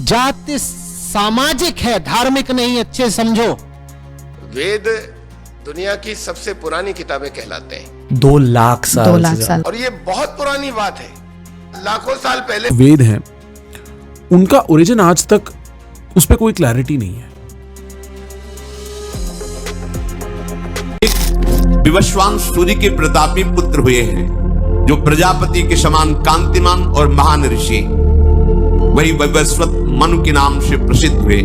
जाति सामाजिक है, धार्मिक नहीं, अच्छे समझो। वेद दुनिया की सबसे पुरानी किताबें कहलाते हैं। 2 लाख साल 2 लाख साल। और ये बहुत पुरानी बात है, लाखों साल पहले वेद हैं, उनका ओरिजिन आज तक उस पर कोई क्लैरिटी नहीं है। विवस्वान सूर्य के प्रतापी पुत्र हुए हैं, जो प्रजापति के समान कांतिमान और महान ऋषि, वही वैवस्वत मनु के नाम से प्रसिद्ध हुए।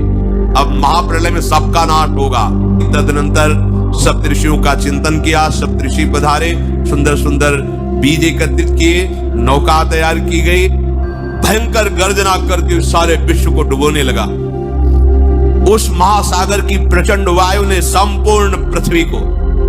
अब महाप्रलय में सबका नाश होगा। तदनंतर सप्तऋषियों का चिंतन किया, सप्तऋषि पधारे, सुंदर सुंदर बीज एकत्रित किए, नौका तैयार की गई, भयंकर गर्जना करके सारे विश्व को डुबोने लगा। उस महासागर की प्रचंड वायु ने संपूर्ण पृथ्वी को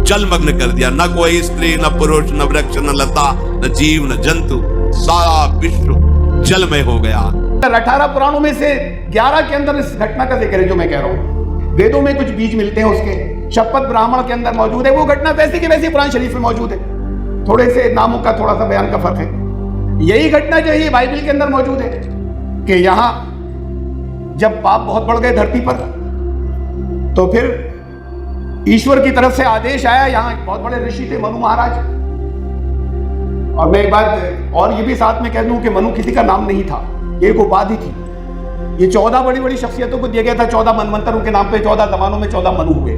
जलमग्न कर दिया। न कोई स्त्री, न पुरुष, न वृक्ष, न लता, न जीव, न जंतु, सारा विश्व जलमय हो गया। 18 पुराणों में से 11 के अंदर इस घटना का जिक्र है जो मैं कह रहा हूँ। वेदों में कुछ बीज मिलते हैं, उसके शपथ ब्राह्मण के अंदर मौजूद है। वो घटना वैसी की वैसी कुरान शरीफ में मौजूद है, थोड़े से नामों का थोड़ा सा बयान का फर्क है। यही घटना जो है बाइबल के अंदर मौजूद है कि यहां जब पाप बहुत बढ़ गए धरती पर, तो फिर ईश्वर की तरफ से आदेश आया। यहाँ बहुत बड़े ऋषि थे मनु महाराज, और मैं एक बात और ये भी साथ में कह दूं कि मनु किसी का नाम नहीं था, एक उपाधि थी। ये 14 बड़ी बड़ी शख्सियतों को दिया गया था, 14 मनवंतर उनके नाम पे, 14 जमानों में 14 मनु हुए।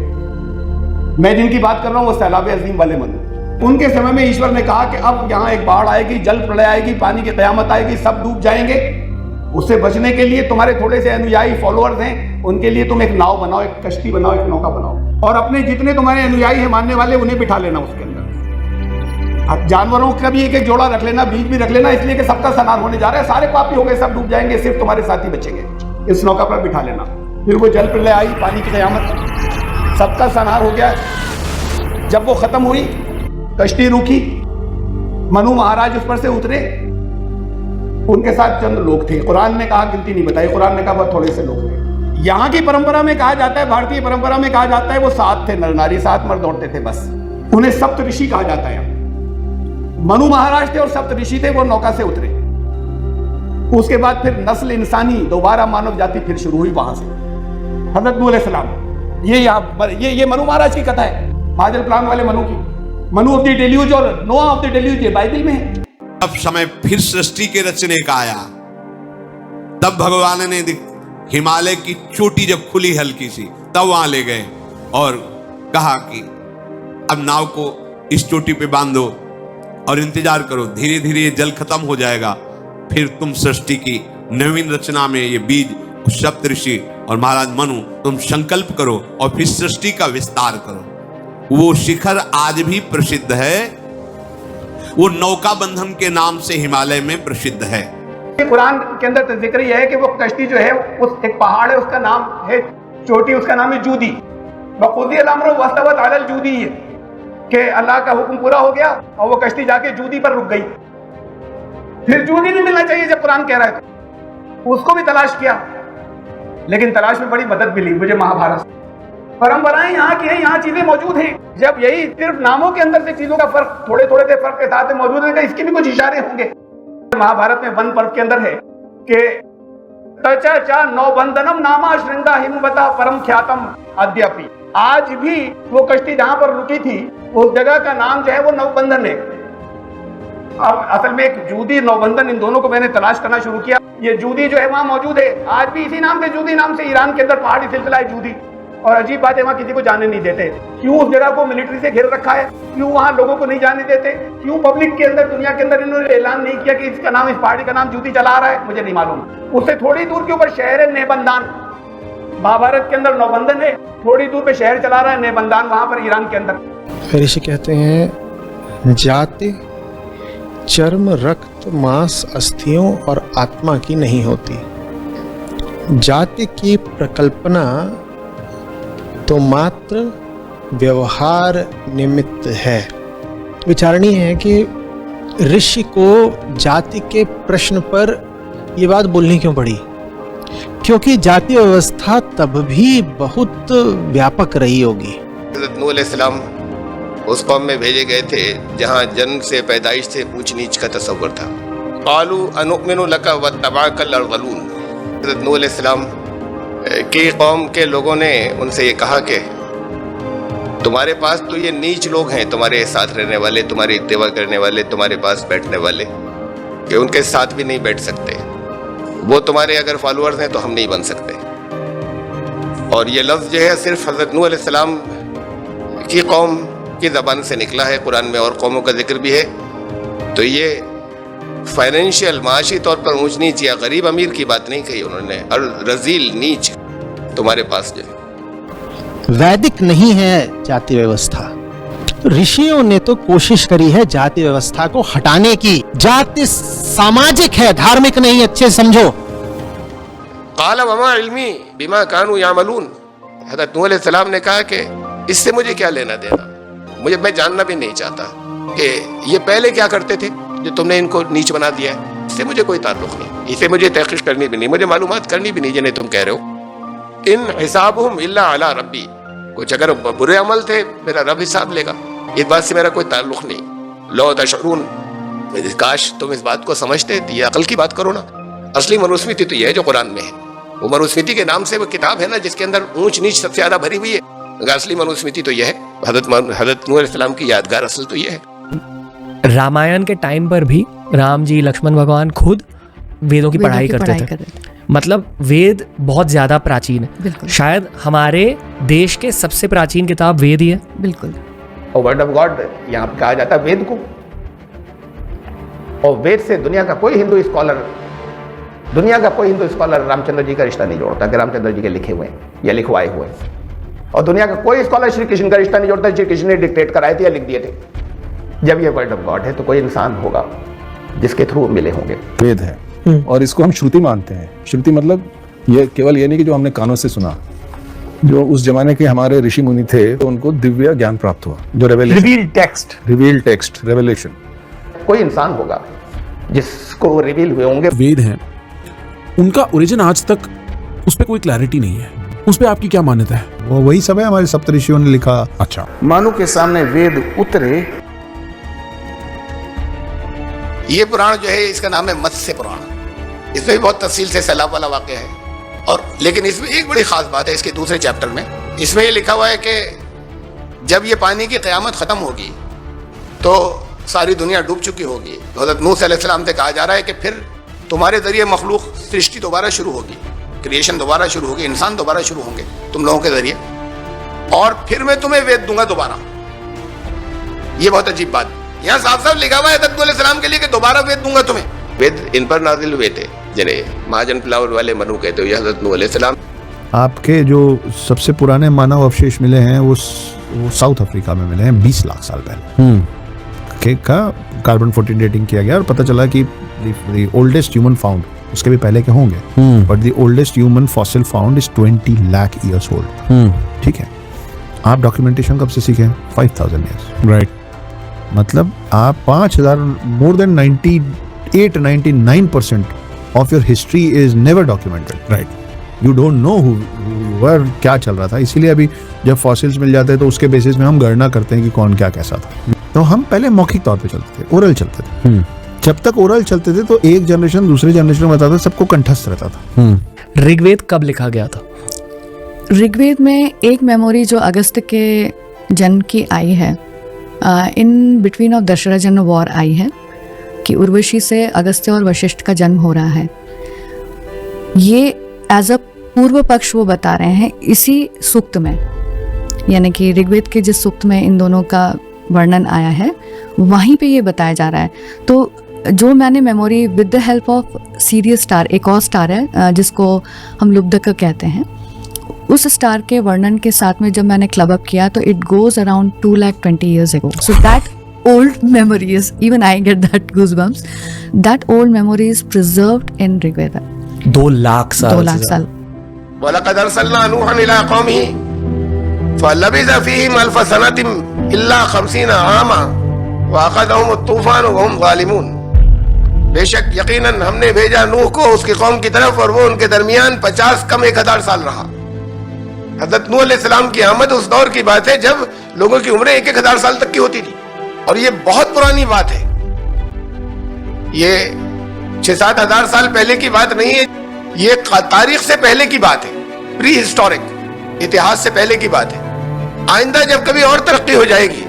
मैं जिनकी बात कर रहा हूं वो सैलाब अजीम वाले मनु। उनके समय में ईश्वर ने कहा कि अब यहाँ एक बाढ़ आएगी, जल प्रलय आएगी, पानी की कयामत आएगी, सब डूब जाएंगे। उससे बचने के लिए तुम्हारे थोड़े से अनुयायी फॉलोअर्स हैं, उनके लिए तुम एक नाव बनाओ, एक कश्ती बनाओ, एक नौका बनाओ, और अपने जितने तुम्हारे अनुयायी हैं मानने वाले, उन्हें बिठा लेना उसके अंदर। अब जानवरों का भी एक एक जोड़ा रख लेना, बीज भी रख लेना, इसलिए कि सबका संहार होने जा रहा है। सारे पापी हो गए, सब डूब जाएंगे, सिर्फ तुम्हारे साथी बचेंगे। इस नौका पर बिठा लेना। फिर वो जल प्रलय आई, पानी की कयामत, सबका संहार हो गया। जब वो खत्म हुई, कश्ती रुकी, मनु महाराज उस पर से उतरे, उनके साथ चंद लोग थे। कुरान ने कहा, गिनती नहीं बताई, कुरान ने कहा बहुत थोड़े से लोग थे। यहाँ की परंपरा में कहा जाता है, भारतीय परंपरा में कहा जाता है, वो 7 थे नर नारी, 7 मर्द औरतें थे बस। उन्हें सप्त ऋषि कहा जाता है। मनु महाराज थे और सप्त ऋषि थे, वो नौका से उतरे। उसके बाद फिर नस्ल इंसानी, दोबारा मानव जाति फिर शुरू हुई वहां से। हजरत नूह अलैहिस्सलाम, ये मनु महाराज की कथा है, महाजल प्लान वाले मनु की। मनु ऑफ द डेल्यूज और नोआ ऑफ द डेल्यूज ये बाइबल में है। अब समय फिर सृष्टि के रचने का आया। तब भगवान ने हिमालय की चोटी जब खुली हल्की सी, तब वहां ले गए और कहा कि अब नाव को इस चोटी पे बांधो और इंतजार करो, धीरे धीरे ये जल खत्म हो जाएगा। फिर तुम सृष्टि की नवीन रचना में ये बीज, सप्तऋषि और महाराज मनु, तुम संकल्प करो और फिर सृष्टि का विस्तार करो। वो शिखर आज भी प्रसिद्ध है, वो नौका बंधन के नाम से हिमालय में प्रसिद्ध है। कुरान के अंदर तो जिक्र यह है कि वो कश्ती जो है, उस एक पहाड़ है, उसका नाम है चोटी, उसका नाम है जूदी। बखुदी अमर वस्तवत अलल जूदी है कि अल्लाह का हुक्म पूरा हो गया और वो कश्ती जाके जूदी पर रुक गई। फिर जूदी नहीं मिलना चाहिए जब कुरान कह रहा है, तो उसको भी तलाश किया, लेकिन तलाश में बड़ी मदद मिली मुझे महाभारत। परंपराएं यहाँ की हैं, यहाँ चीजें मौजूद हैं। जब यही सिर्फ नामों के अंदर से चीजों का फर्क थोड़े थोड़े से फर्क के साथ मौजूद है, इसके भी कुछ इशारे होंगे। महाभारत में वन पर्व के अंदर है कि तचा चा नौबंधनम नामा श्रृंगा हिमवता परम ख्यातम अद्यापि। आज भी वो कश्ती जहां पर रुकी थी, उस जगह का नाम जो है वो नौबंधन है। अब असल में एक जूदी, नौबंधन, इन दोनों को मैंने तलाश करना शुरू किया। ये जूदी जो है वहां मौजूद है, आज भी इसी नाम से, जूदी नाम से ईरान के अंदर पहाड़ी सिलसिला है जूदी। और अजीब बात है, वहां किसी को जाने नहीं देते। क्यों उस जगह को मिलिट्री से घेर रखा है, क्यों वहां लोगों को नहीं जाने देते, क्यों पब्लिक के अंदर, दुनिया के अंदर इन्होंने ऐलान नहीं किया कि इसका नाम, इस पहाड़ी का नाम जूदी चला रहा है, मुझे नहीं मालूम। उससे थोड़ी दूर के ऊपर शहर है नेबंदान, महाभारत के अंदर नौबंधन है, थोड़ी दूर पे शहर चला रहा है नेबंदान, वहां पर ईरान के अंदर। ऋषि कहते हैं, जाति चर्म, रक्त, मांस, अस्थियों और आत्मा की नहीं होती। जाति की प्रकल्पना तो मात्र व्यवहार निमित्त है। विचारणीय है कि ऋषि को जाति के प्रश्न पर यह बात बोलनी क्यों पड़ी, क्योंकि जाति व्यवस्था तब भी बहुत व्यापक रही होगी। हजरत नूह अलैहिस्सलाम उस कौम में भेजे गए थे जहां जन्म से, पैदाइश से ऊंच नीच का तस्वर था। कालू अनुमिनु लका वत्तबाकल अरज़लून, हज़रत नूह अलैहिस्सलाम की कौम के लोगों ने उनसे ये कहा कि तुम्हारे पास तो ये नीच लोग हैं, तुम्हारे साथ रहने वाले, तुम्हारी इत्तेबा करने वाले, तुम्हारे पास बैठने वाले, कि उनके साथ भी नहीं बैठ सकते। वो तुम्हारे अगर फॉलोअर्स हैं तो हम नहीं बन सकते। और ये लफ्ज़ जो है सिर्फ हज़रत नूह अलैहिस्सलाम की कौम की ज़बान से निकला है, कुरान में और कौमों का जिक्र भी है। तो ये फाइनेंशियल माशी तौर पर ऊंच नीच या गरीब अमीर की बात नहीं कही उन्होंने, और रजील नीच तुम्हारे पास जो है। वैदिक नहीं है जाति व्यवस्था। ऋषियों ने तो कोशिश करी है जाति व्यवस्था को हटाने की। जाति सामाजिक है, धार्मिक नहीं, अच्छे समझो। क़ाल वमा इल्मी बिमा कानू यामलून, हज़रत नूह अलैहिस्सलाम ने कहा कि इससे मुझे क्या लेना देना, मैं जानना भी नहीं चाहता कि ये पहले क्या करते थे जो तुमने इनको नीच बना दिया है। इससे मुझे कोई ताल्लुक नहीं, इसे मुझे तहकीक करनी भी नहीं, मुझे मालूमात करनी भी नहीं जिन्हें तुम कह रहे हो। इन हिसाबुहुम इल्ला अला रब्बी, कुछ अगर बुरे अमल थे मेरा रब हिसाब लेगा, इस बात से मेरा कोई ताल्लुक नहीं। लो तशऊरून, काश तुम इस बात को समझते, ये अकल की बात करो ना। असली मनुस्मृति तो यह है जो कुरान में है। वो मनुस्मृति के नाम से वो किताब है ना जिसके अंदर ऊंच नीच सबसे ज्यादा भरी हुई है। असली मनुस्मृति तो यह है, हज़रत नूह अलैहिस्सलाम की यादगार असल तो यह है। रामायण के टाइम पर भी राम जी, लक्ष्मण भगवान खुद वेदों की पढ़ाई करते थे। मतलब वेद बहुत ज्यादा प्राचीन है। शायद हमारे देश के सबसे प्राचीन किताब वेद ही है। बिल्कुल। और वर्ड ऑफ गॉड यहाँ पे कहा जाता है वेद को। और वेद से दुनिया का कोई हिंदू स्कॉलर रामचंद्र जी का रिश्ता नहीं जोड़ता कि रामचंद्र जी के लिखे हुए हैं या लिखवाए हुए हैं। और दुनिया का कोई स्कॉलर श्री कृष्ण का रिश्ता नहीं जोड़ता, श्री कृष्ण ने डिक्टेट कराए थे या लिख दिए थे। जब ये वर्ड ऑफ गॉड है तो कोई इंसान होगा जिसके थ्रू मिले होंगे। वेद है और इसको हम श्रुति मानते हैं। श्रुति मतलब ये केवल ये नहीं कि जो हमने कानों से सुना, जो उस जमाने के हमारे ऋषि मुनि थे तो उनको दिव्य ज्ञान प्राप्त हुआ, जो रिवील टेक्स्ट रेवलेशन। कोई इंसान होगा जिसको रिवील हुए होंगे वेद हैं, उनका ओरिजिन आज तक उस पर कोई क्लैरिटी नहीं है। उस पर आपकी क्या मान्यता है? वो वही सब है हमारे सप्तऋषियों ने लिखा। अच्छा, मानो के सामने वेद उतरे। ये पुराण जो है इसका नाम है मत्स्य पुराण। इसमें भी बहुत तफसील से सैलाब वाला वाक़या है। और लेकिन इसमें एक बड़ी खास बात है इसके दूसरे चैप्टर में। इसमें ये लिखा हुआ है कि जब ये पानी की क़यामत ख़त्म होगी तो सारी दुनिया डूब चुकी होगी। हज़रत नूह अलैहिस्सलाम से कहा जा रहा है कि फिर तुम्हारे जरिए मखलूक सृष्टि दोबारा शुरू होगी, क्रिएशन दोबारा शुरू होगी, इंसान दोबारा शुरू होंगे तुम लोगों के जरिए, और फिर मैं तुम्हें वेद दूंगा दोबारा। ये बहुत अजीब बात यहाँ साफ साफ लिखा हुआ है हज़रत नूह अलैहिस्सलाम के लिए कि दोबारा वेद दूंगा तुम्हें। वेद इन पर नाजिल हुए थे जिन्हें महाजन फ्लावर वाले मनु कहते हो, ये हज़रत नूह अलैहिस्सलाम। आपके जो सबसे पुराने मानव अवशेष मिले हैं वो साउथ अफ्रीका में मिले हैं 20 लाख साल पहले का कार्बन 14 डेटिंग किया गया और पता चला कि the oldest human found, उसके भी पहले के होंगे, but the oldest human fossil found is 20 lakh years old। ठीक है, आप डॉक्यूमेंटेशन कब से सीखे? 5000 years, राइट। मतलब आप 5000, more than 98-99% of your history is never documented, right. you don't know who you were, क्या चल रहा था। इसीलिए अभी जब फॉसिल्स मिल जाते हैं तो उसके बेसिस में हम गणना करते हैं कि कौन क्या कैसा था। तो हम पहले मौखिक तौर पे चलते थे, ओरल चलते थे। जब तक ओरल चलते थे तो एक जनरेशन दूसरे जनरेशन में बताता, सबको कंठस्थ रहता था। ऋग्वेद कब लिखा गया था? ऋग्वेद में एक मेमोरी जो अगस्त्य के जन्म की आई है, इन बिटवीन ऑफ दशरथन वॉर आई है कि उर्वशी से अगस्त्य और वशिष्ठ का जन्म हो रहा है। ये एज अ पूर्व पक्ष वो बता रहे हैं इसी सूक्त में, यानी कि ऋग्वेद के जिस सूक्त में इन दोनों का वर्णन आया है वहीं पे ये बताया जा रहा है। तो जो मैंने memory with the help of serious star, एक और स्टार है जिसको हम लुब्धक कहते हैं, उस स्टार के वर्णन के साथ में जब मैंने क्लब अप किया तो it goes around 220 years ago. So that old memory is, even I get that goosebumps, that old memory is preserved in Rig Veda. 2 lakh साल। 2 लाख साल। वलक़द अर्सलना नूहन इला क़ौमिही फ़लबिज़ फ़ीहिम अल्फ़ सनतिन इल्ला 50 आमा वअख़ज़हुम तूफ़ान वहुम ज़ालिमून। बेशक यकीनन हमने भेजा नूह को उसकी कौम की तरफ और वो उनके दरमियान 50 कम 1000 साल रहा। हज़रत नूह अलैहिस्सलाम की आमद उस दौर की बात है जब लोगों की उम्रें 1000 साल तक की होती थी, और ये बहुत पुरानी बात है। ये 6-7 हजार साल पहले की बात नहीं है। ये तारीख से पहले की बात है, प्री हिस्टोरिक, इतिहास से पहले की बात है। आइंदा जब कभी और तरक्की हो जाएगी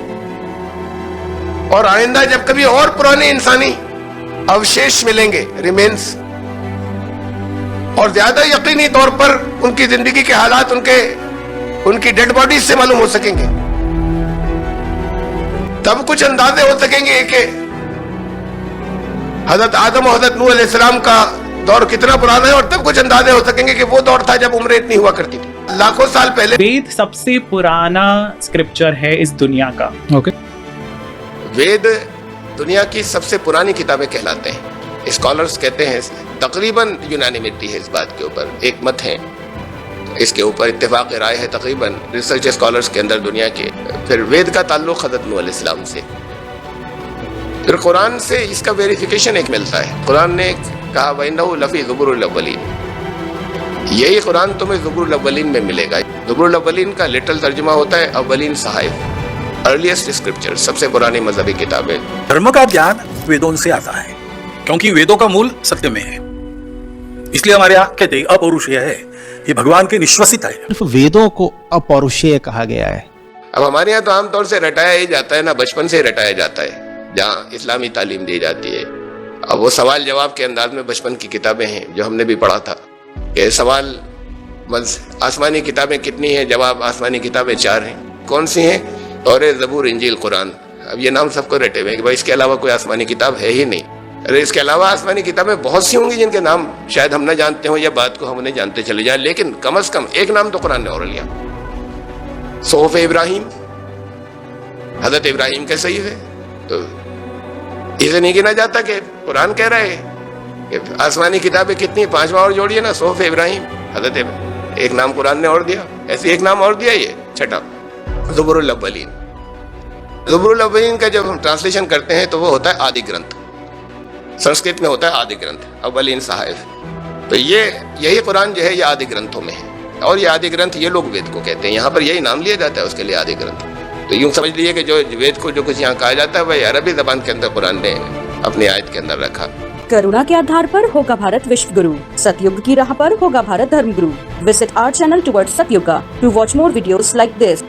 और आइंदा जब कभी और पुराने इंसानी अवशेष मिलेंगे, रिमेन्स, और ज्यादा यकीनी तौर पर उनकी जिंदगी के हालात उनकी डेड बॉडीज से मालूम हो सकेंगे, तब कुछ अंदाजे हो सकेंगे कि हजरत आदम और हजरत नूह अलैहिस्सलाम का दौर कितना पुराना है, और तब कुछ अंदाजे हो सकेंगे कि वो दौर था जब उम्र इतनी हुआ करती थी, लाखों साल पहले। वेद सबसे पुराना स्क्रिप्चर है इस दुनिया का। ओके। वेद दुनिया की सबसे पुरानी किताबें कहलाते हैं। स्कॉलर्स कहते हैं, तकरीबन यूनानिमिटी है इस बात के ऊपर, एक मत है इसके ऊपर, इत्तेफाक राय है तकरीबन रिसर्च स्कॉलर्स के अंदर दुनिया के। फिर वेद का ताल्लुक हज़रत नूह अलैहिस्सलाम से, फिर कुरान से इसका वेरिफिकेशन एक मिलता है। कुरान ने कहा वइन्नहु लफ़ी ज़ुबुरुल अव्वलीन, यही कुरान तुम्हें ज़ुबुरुल अव्वलीन में मिलेगा। ज़ुबुरुल अव्वलीन का लिटरल तर्जुमा होता है अव्वलीन सहाइफ, अर्लीस्ट स्क्रिप्चर, सबसे पुरानी मजहबी किताबें। धर्म का ज्ञान वेदों से आता है, क्योंकि वेदों का मूल सत्य में है। इसलिए हमारे यहाँ कहते हैं अपौरुषेय है, ये भगवान के निश्वसित है। वेदों को अपौरुषेय कहा गया है। अब हमारे यहाँ तो आमतौर से रटाया ही जाता है ना, बचपन से रटाया जाता है जहाँ इस्लामी तालीम दी जाती है। अब वो सवाल जवाब के अंदाज में बचपन की किताबें हैं जो हमने भी पढ़ा था कि सवाल आसमानी किताबें कितनी हैं, जवाब आसमानी किताबें 4 हैं। कौन सी हैं? तौरात, ज़बूर, इंजील, कुरान। अब ये नाम सबको रटे हुए कि भाई इसके अलावा कोई आसमानी किताब है ही नहीं। अरे इसके अलावा आसमानी किताबें बहुत सी होंगी जिनके नाम शायद हम न जानते हो या बात को हम उन्हें जानते चले जाएं, लेकिन कम से कम एक नाम तो कुरान ने और लिया, सोहफ़ इब्राहिम, हज़रत इब्राहिम के सही है। तो इसे नहीं गिना जाता कि कुरान कह रहा है कि आसमानी किताबें कितनी, 5वां और जोड़िए ना, सोहफ़ इब्राहिम, हज़रत एक नाम कुरान ने और दिया, ऐसे एक नाम और दिया, ये छठा ज़ुबुरुल अव्वलीन। ज़ुबुरुल अव्वलीन का जब हम ट्रांसलेशन करते हैं तो वो होता है आदि ग्रंथ, संस्कृत में होता है आदि ग्रंथ, अव्वलीन सहाइफ। तो यही कुरान जो है ये आदि ग्रंथों में है, और ये आदि ग्रंथ ये लोग वेद को कहते हैं। यहाँ पर यही नाम लिया जाता है उसके लिए, आदि ग्रंथ। तो यूं समझ लीजिए कि जो वेद को जो कुछ यहाँ कहा जाता है वह अरबी जबान के अंदर कुरान ने अपनी आयत के अंदर रखा। करुणा के आधार पर होगा भारत विश्व गुरु, सतयुग की राह पर होगा भारत धर्म गुरु। Visit our channel towards Satyuga to watch more videos like this.